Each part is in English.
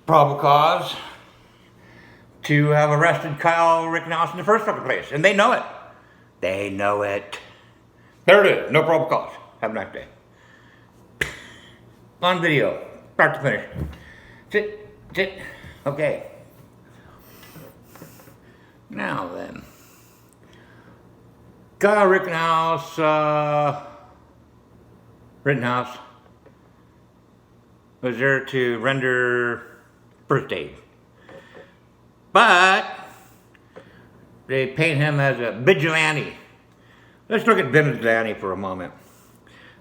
probable cause to have arrested Kyle Rittenhouse in the first fucking place. And they know it. They know it. There it is. No probable cause. Have a nice day. On video. Start to finish. Sit. Okay. Now then. Kyle Rittenhouse was there to render first aid. But they paint him as a vigilante. Let's look at vigilante for a moment.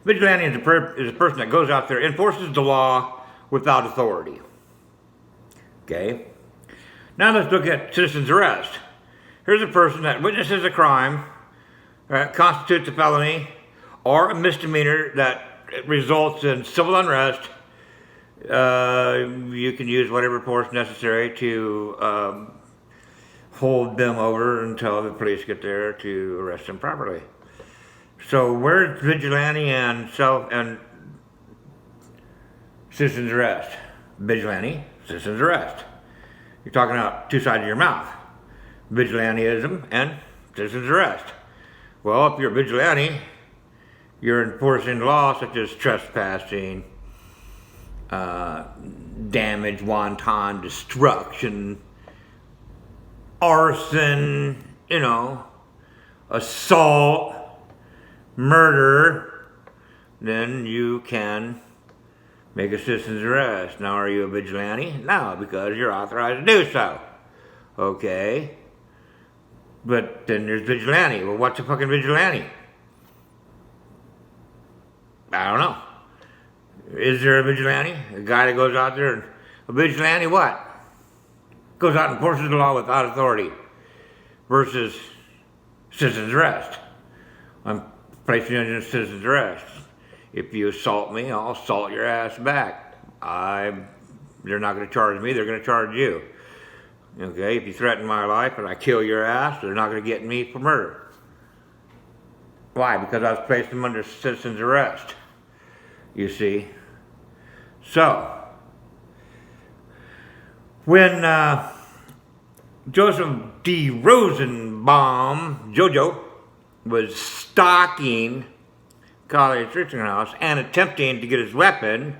Vigilante is a person that goes out there, enforces the law without authority. Okay? Now let's look at citizen's arrest. Here's a person that witnesses a crime, constitutes a felony, or a misdemeanor that results in civil unrest. You can use whatever force necessary to hold them over until the police get there to arrest them properly. So where's vigilante and citizen's arrest? Vigilante, citizen's arrest. You're talking out two sides of your mouth. Vigilantism and citizen's arrest. Well, if you're a vigilante, you're enforcing laws such as trespassing, damage, wanton destruction, arson, assault, murder, then you can make a citizen's arrest. Now, are you a vigilante? No, because you're authorized to do so. Okay. But then there's vigilante. Well, what's a fucking vigilante? I don't know. Is there a vigilante? A guy that goes out there and... A vigilante what? Goes out and enforces the law without authority. Versus citizen's arrest. I'm placing you under citizen's arrest. If you assault me, I'll assault your ass back. They're not going to charge me, they're going to charge you. Okay, if you threaten my life and I kill your ass, they're not going to get me for murder. Why? Because I was placed them under citizen's arrest. You see. So, when Joseph D. Rosenbaum, Jojo, was stalking Kyle Rittenhouse and attempting to get his weapon,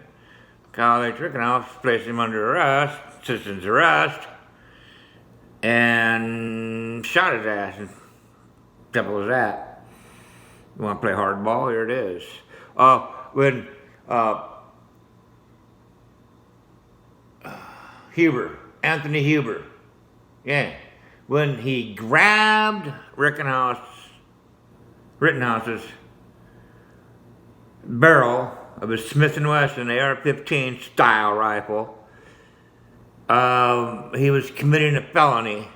Kyle Rittenhouse placed him under arrest, citizen's arrest, and shot his ass. And simple as that. You want to play hardball? Here it is. When Anthony Huber, when he grabbed Rittenhouse's barrel of his Smith & Wesson AR-15 style rifle, he was committing a felony,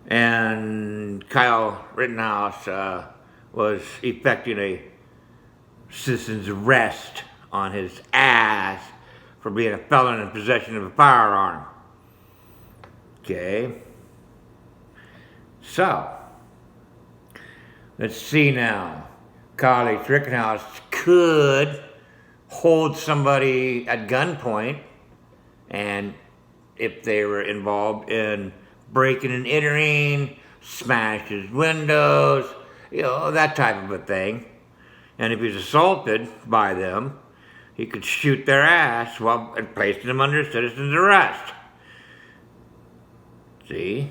and Kyle Rittenhouse was effecting a citizen's arrest on his ass for being a felon in possession of a firearm. Okay. So, let's see now. Kyle Rittenhouse could hold somebody at gunpoint, and if they were involved in breaking and entering, smash his windows, that type of a thing. And if he's assaulted by them, he could shoot their ass and place them under citizen's arrest. See?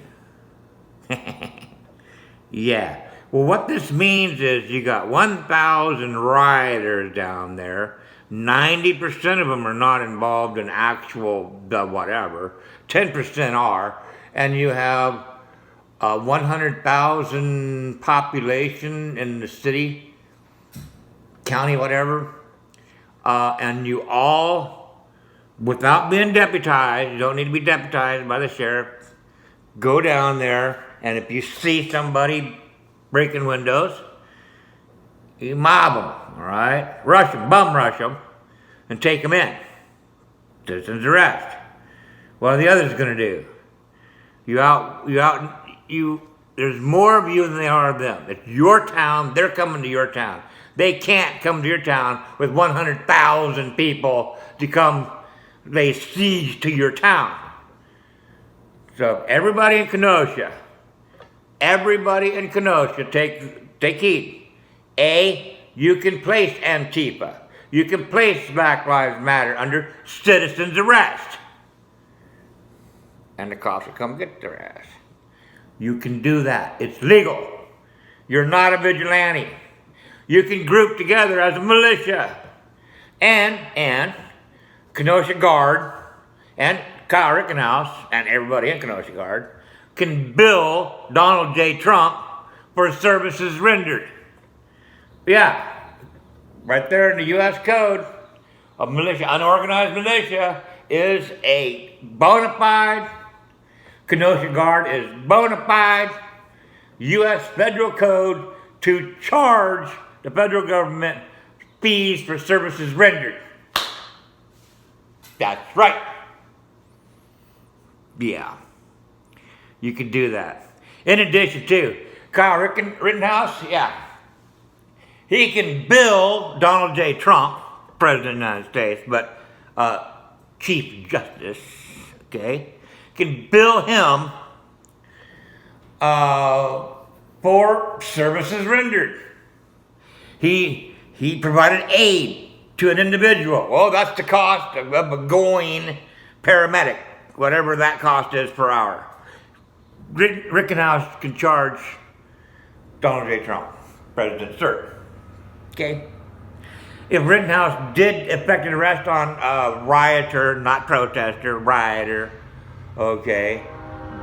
Yeah. Well, what this means is you got 1,000 rioters down there. 90% of them are not involved in actual whatever. 10% are. And you have 100,000 population in the city, county, whatever. And you all, without being deputized, you don't need to be deputized by the sheriff, go down there, and if you see somebody breaking windows, you mob them, all right? Rush them, bum rush them, and take them in. Citizen's arrest. What are the others going to do? There's more of you than there are of them. It's your town, they're coming to your town. They can't come to your town with 100,000 people to come lay siege to your town. So everybody in Kenosha, take heed. A, you can place Antifa. You can place Black Lives Matter under citizen's arrest. And the cops will come get their ass. You can do that. It's legal. You're not a vigilante. You can group together as a militia. And Kenosha Guard and Kyle Rittenhouse and everybody in Kenosha Guard can bill Donald J. Trump for services rendered. Yeah, right there in the U.S. Code, a militia, unorganized militia, is a bona fide, Kenosha Guard is bona fide U.S. federal code to charge the federal government fees for services rendered. That's right. Yeah, you can do that. In addition to Kyle Rittenhouse, yeah, he can bill Donald J. Trump, President of the United States, but Chief Justice, okay, can bill him for services rendered. He provided aid to an individual. Well, that's the cost of a going paramedic, whatever that cost is per hour. Rittenhouse can charge Donald J. Trump, President, sir. Okay? If Rittenhouse did effect an arrest on a rioter, not protester, rioter, okay,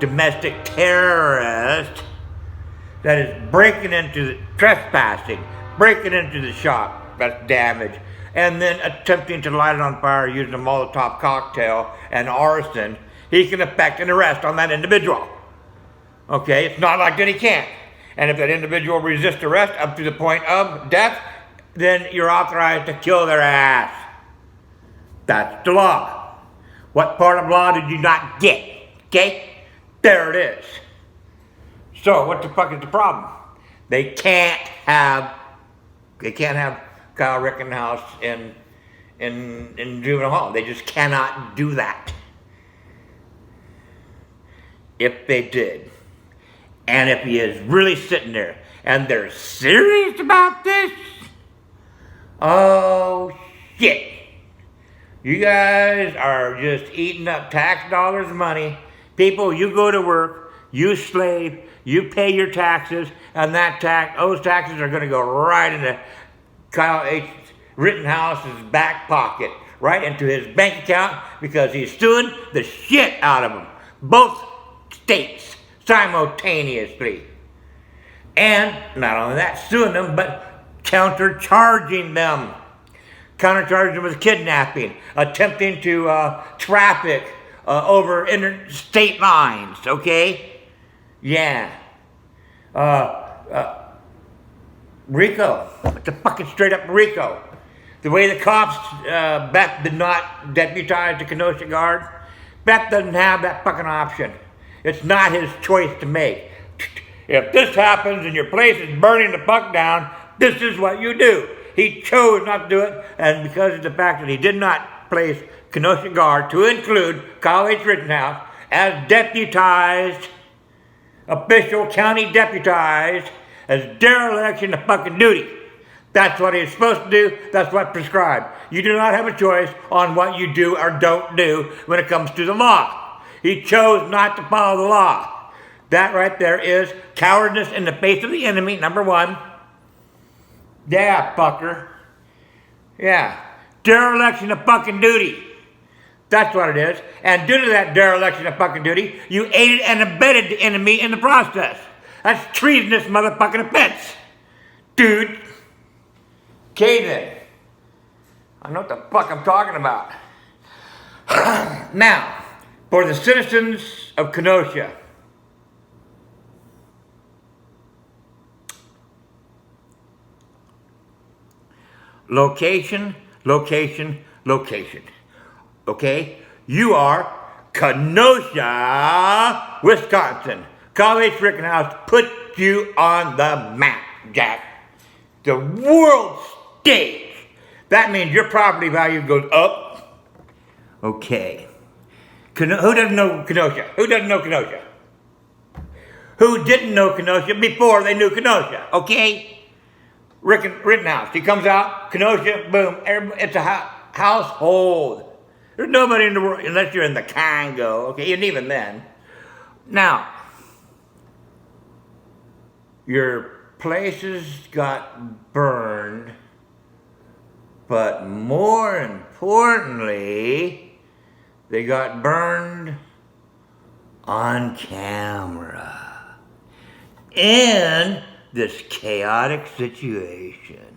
domestic terrorist that is trespassing, breaking into the shop, that's damage, and then attempting to light it on fire using a Molotov cocktail and arson, he can effect an arrest on that individual. Okay, it's not like that he can't. And if that individual resists arrest up to the point of death, then you're authorized to kill their ass. That's the law. What part of law did you not get? Okay? There it is. So what the fuck is the problem? They can't have Kyle Rittenhouse in juvenile hall. They just cannot do that. If they did, and if he is really sitting there and they're serious about this, oh shit. You guys are just eating up tax dollars money. People, you go to work, you slave, you pay your taxes, and those taxes are going to go right into Kyle H. Rittenhouse's back pocket, right into his bank account, because he's suing the shit out of them. Both states simultaneously. And not only that, suing them, but countercharging them. Countercharging them with kidnapping, attempting to traffic over interstate lines, okay? Yeah. RICO. It's a fucking straight up RICO. The way the cops, Beth did not deputize the Kenosha Guard, Beth doesn't have that fucking option. It's not his choice to make. If this happens and your place is burning the fuck down, this is what you do. He chose not to do it, and because of the fact that he did not place Kenosha Guard to include Kyle H. Rittenhouse as deputized, official county deputized, as dereliction of fucking duty. That's what he's supposed to do. That's what's prescribed. You do not have a choice on what you do or don't do when it comes to the law. He chose not to follow the law. That right there is cowardice in the face of the enemy, number one. Yeah, fucker. Yeah. Dereliction of fucking duty. That's what it is. And due to that dereliction of fucking duty, you aided and abetted the enemy in the process. That's treasonous motherfucking offense. Dude. Okay then. I know what the fuck I'm talking about. Now, for the citizens of Kenosha, location, location, location. Okay? You are Kenosha, Wisconsin. Kyle H. Rittenhouse put you on the map, Jack. The world stage. That means your property value goes up, Okay. Who doesn't know Kenosha? Who doesn't know Kenosha? Who didn't know Kenosha before they knew Kenosha? Okay? Rittenhouse. He comes out, Kenosha, boom. It's a household. There's nobody in the world, unless you're in the Congo, okay? And even then. Now, your places got burned, but more importantly, they got burned on camera in this chaotic situation.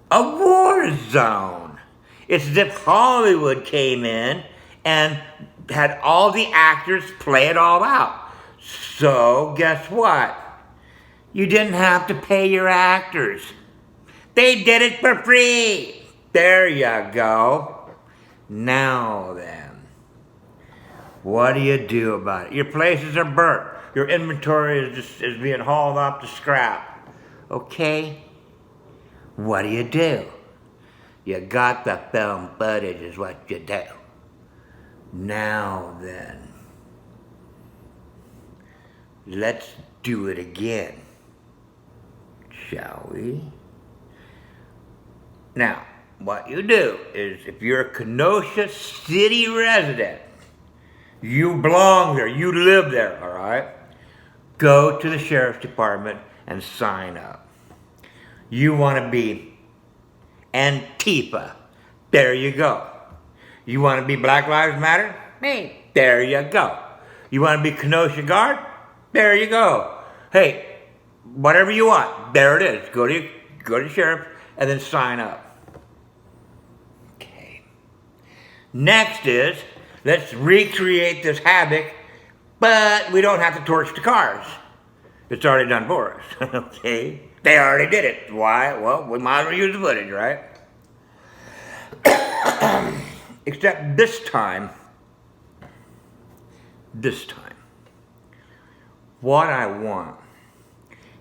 A war zone. It's as if Hollywood came in and had all the actors play it all out. So, guess what? You didn't have to pay your actors. They did it for free. There you go. Now then, what do you do about it? Your places are burnt. Your inventory is being hauled off to scrap. Okay? What do? You got the film footage is what you do. Now then, let's do it again, shall we? Now, what you do is, if you're a Kenosha City resident, you belong there, you live there, all right? Go to the sheriff's department and sign up. You want to be Antifa, there you go. You want to be Black Lives Matter? Hey, there you go. You want to be Kenosha Guard? There you go. Hey, whatever you want, there it is. Go to the sheriff and then sign up. Okay. Next is, let's recreate this havoc, but we don't have to torch the cars. It's already done for us. Okay? They already did it. Why? Well, we might as well use the footage, right? Except this time, what I want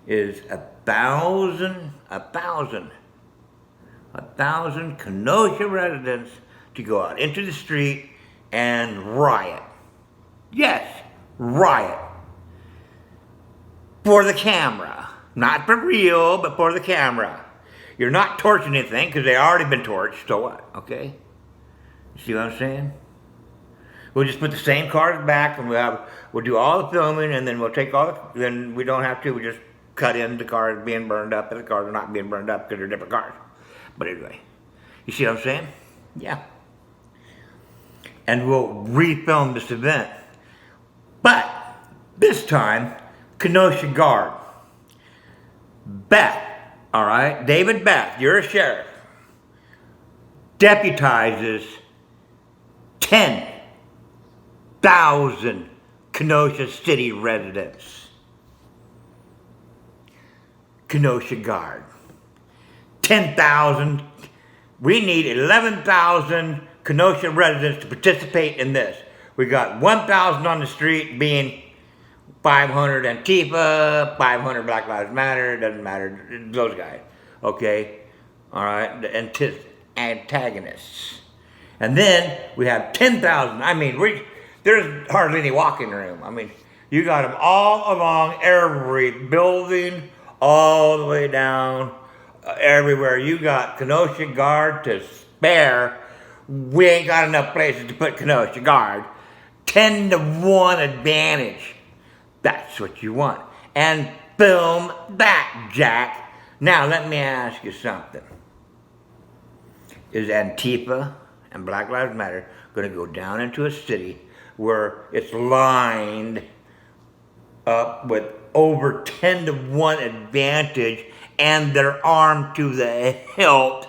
is 1,000 Kenosha residents to go out into the street and riot. Yes, riot. For the camera. Not for real, but for the camera. You're not torching anything because they already been torched, so what? Okay? You see what I'm saying? We'll just put the same cars back and we'll do all the filming, and then we'll take then we don't have to, we just cut in the cars being burned up and the cars are not being burned up because they're different cars. But anyway, you see what I'm saying? Yeah. And we'll refilm this event. But this time, Kenosha Guard. Beth, all right? David Beth, you're a sheriff. Deputizes 10,000 Kenosha City residents. Kenosha Guard. 10,000. We need 11,000 Kenosha residents to participate in this. We got 1,000 on the street, being 500 Antifa, 500 Black Lives Matter, doesn't matter, those guys, okay? All right, the antagonists. And then we have 10,000, I mean, there's hardly any walking room. I mean, you got them all along every building, all the way down, everywhere. You got Kenosha Guard to spare. We ain't got enough places to put Kenosha Guard. 10-1 advantage. That's what you want. And film that, Jack. Now, let me ask you something. Is Antifa and Black Lives Matter going to go down into a city where it's lined up with over 10-1 advantage, and they're armed to the hilt,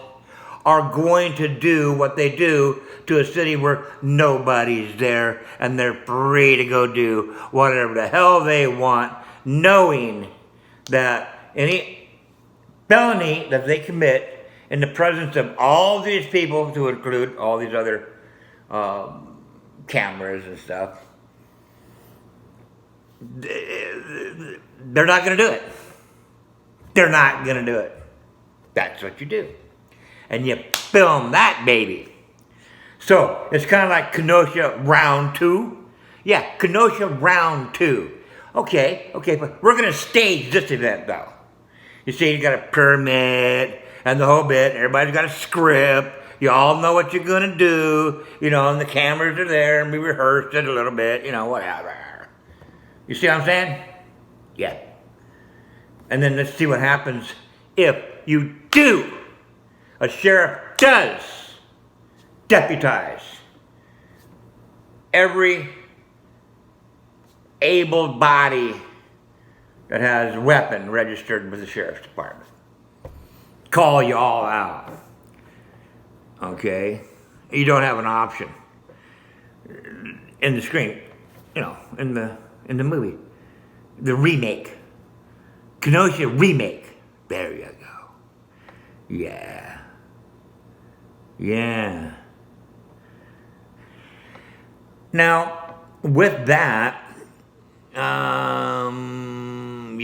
are going to do what they do to a city where nobody's there and they're free to go do whatever the hell they want, knowing that any felony that they commit in the presence of all these people, to include all these other cameras and stuff, they're not going to do it. They're not going to do it. That's what you do. And you film that baby. So it's kind of like Kenosha round 2. Yeah, Kenosha round 2. Okay, but we're going to stage this event though. You see, you got a permit and the whole bit. Everybody's got a script. You all know what you're going to do. You know, and the cameras are there and we rehearsed it a little bit. You know, whatever. You see what I'm saying? Yeah. And then let's see what happens if you do. A sheriff does deputize every able body that has a weapon registered with the sheriff's department. Call you all out. Okay? You don't have an option. In the screen, you know, in the movie. The remake. Kenosha remake. There you go. Yeah. Yeah. Now, with that, you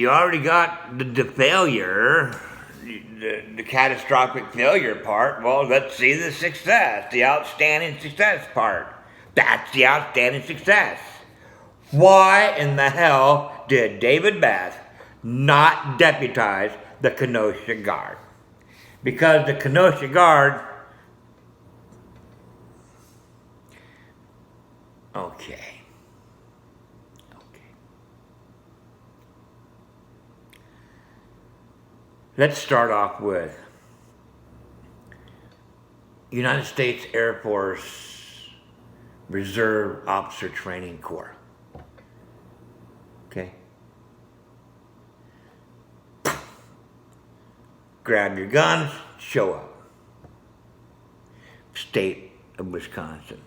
already got the failure, the catastrophic failure part. Well, let's see the success, the outstanding success part. That's the outstanding success. Why in the hell did David Bath not deputize the Kenosha Guard? Because the Kenosha Guard, okay. Let's start off with United States Air Force Reserve Officer Training Corps. Okay? Grab your guns, show up. State of Wisconsin.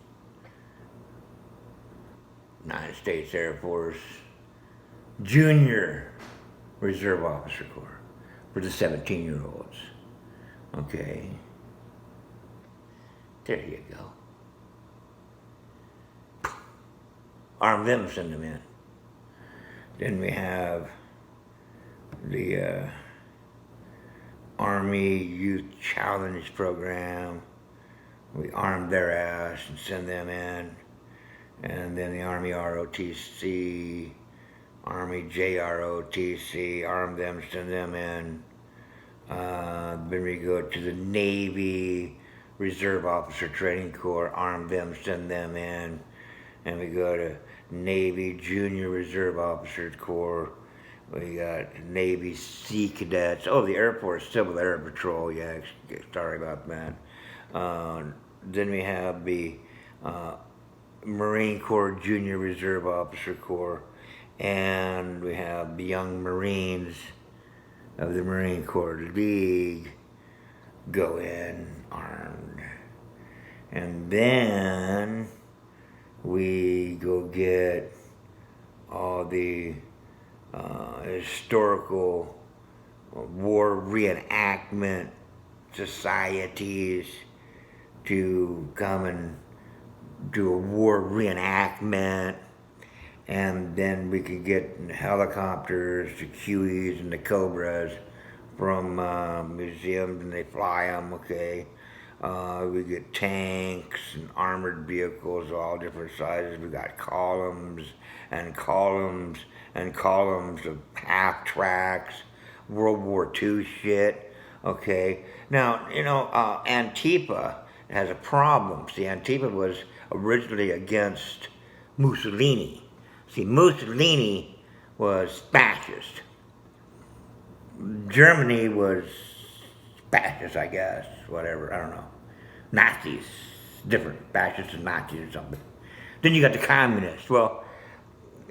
United States Air Force Junior Reserve Officer Corps for the 17-year-olds. Okay. There you go. Arm them, send them in. Then we have the Army Youth Challenge Program. We arm their ass and send them in. And then the Army ROTC, Army JROTC, arm them, send them in. Then we go to the Navy Reserve Officer Training Corps, arm them, send them in. And we go to Navy Junior Reserve Officers Corps. We got Navy Sea Cadets. Oh, the Air Force Civil Air Patrol. Yeah, sorry about that. Then we have the Marine Corps Junior Reserve Officer Corps. And we have the Young Marines of the Marine Corps League go in armed. And then we go get all the historical war reenactment societies to come and do a war reenactment. And then we could get helicopters, the Hueys and the Cobras from museums, and they fly them, okay? We get tanks and armored vehicles, all different sizes. We got columns and columns and columns of half tracks, World War II shit, okay? Now, you know, Antifa has a problem. See, Antifa was originally against Mussolini. See, Mussolini was fascist. Germany was fascist, I guess, whatever, I don't know. Nazis, different, fascists and Nazis or something. Then you got the communists. Well,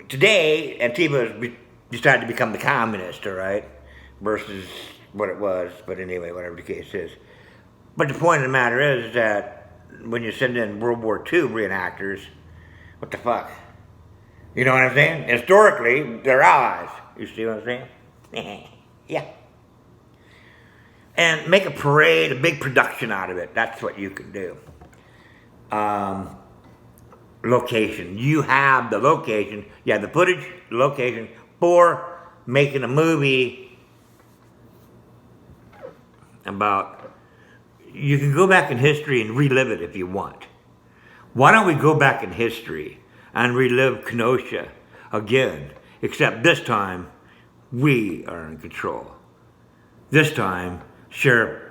today, Antifa has decided to become the communist, all right, versus what it was, but anyway, whatever the case is. But the point of the matter is that when you send in World War II reenactors, what the fuck? You know what I'm saying? Historically, they're allies. You see what I'm saying? Yeah. And make a parade, a big production out of it. That's what you can do. Location. You have the location. You have the footage, location for making a movie about... You can go back in history and relive it if you want. Why don't we go back in history and relive Kenosha again, except this time we are in control. This time, Sheriff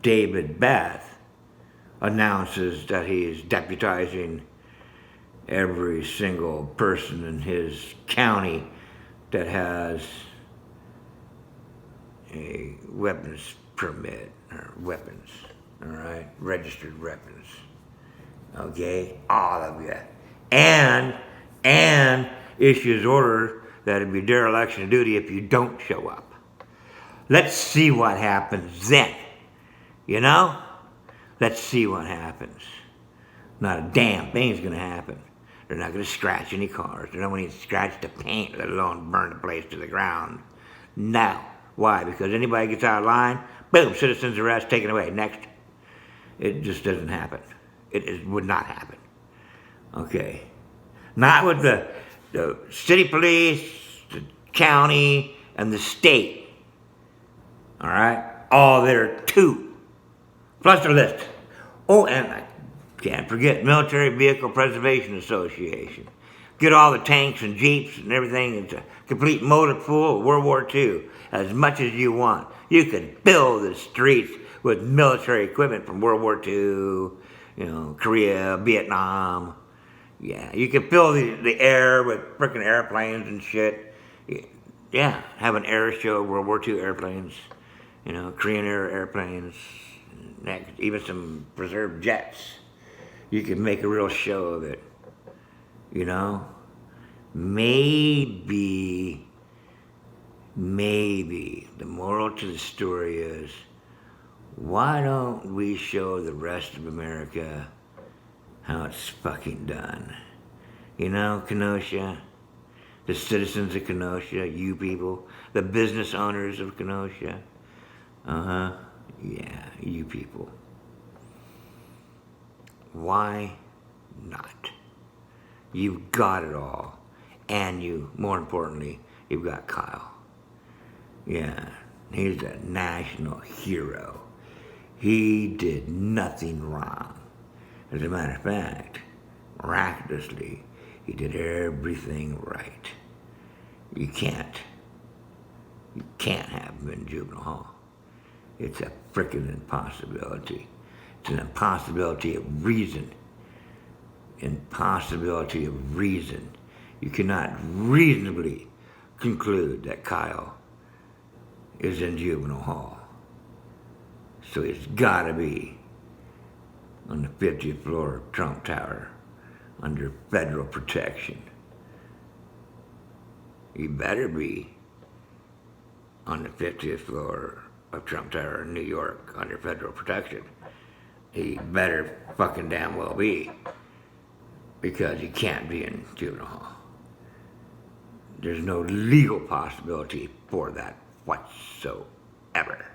David Bath announces that he is deputizing every single person in his county that has a weapons permit, or weapons, all right, registered weapons, okay, all of you, and issues order that it'd be dereliction of duty if you don't show up. Let's see what happens then, you know? Let's see what happens. Not a damn thing's gonna happen. They're not gonna scratch any cars. They're not gonna even scratch the paint, let alone burn the place to the ground. No. Why? Because anybody gets out of line, boom, citizen's arrest, taken away. Next. It just doesn't happen. It would not happen. Okay. Not with the city police, the county, and the state. All right? All there too. Plus the list. Oh, and I can't forget Military Vehicle Preservation Association. Get all the tanks and jeeps and everything. It's a complete motor pool of World War II. As much as you want. You can fill the streets with military equipment from World War II, Korea, Vietnam. Yeah, you can fill the air with freaking airplanes and shit. Yeah, have an air show, World War II airplanes, Korean airplanes, even some preserved jets. You can make a real show of it, Maybe the moral to the story is, why don't we show the rest of America how it's fucking done? Kenosha, the citizens of Kenosha, you people, the business owners of Kenosha. Yeah, you people. Why not? You've got it all. And more importantly, you've got Kyle. Yeah, he's a national hero. He did nothing wrong. As a matter of fact, miraculously, he did everything right. You can't have him in juvenile hall. It's a frickin' impossibility. It's an impossibility of reason. Impossibility of reason. You cannot reasonably conclude that Kyle is in juvenile hall. So it's gotta be on the 50th floor of Trump Tower under federal protection. He better be on the 50th floor of Trump Tower in New York under federal protection. He better fucking damn well be, because he can't be in juvenile hall. There's no legal possibility for that whatsoever.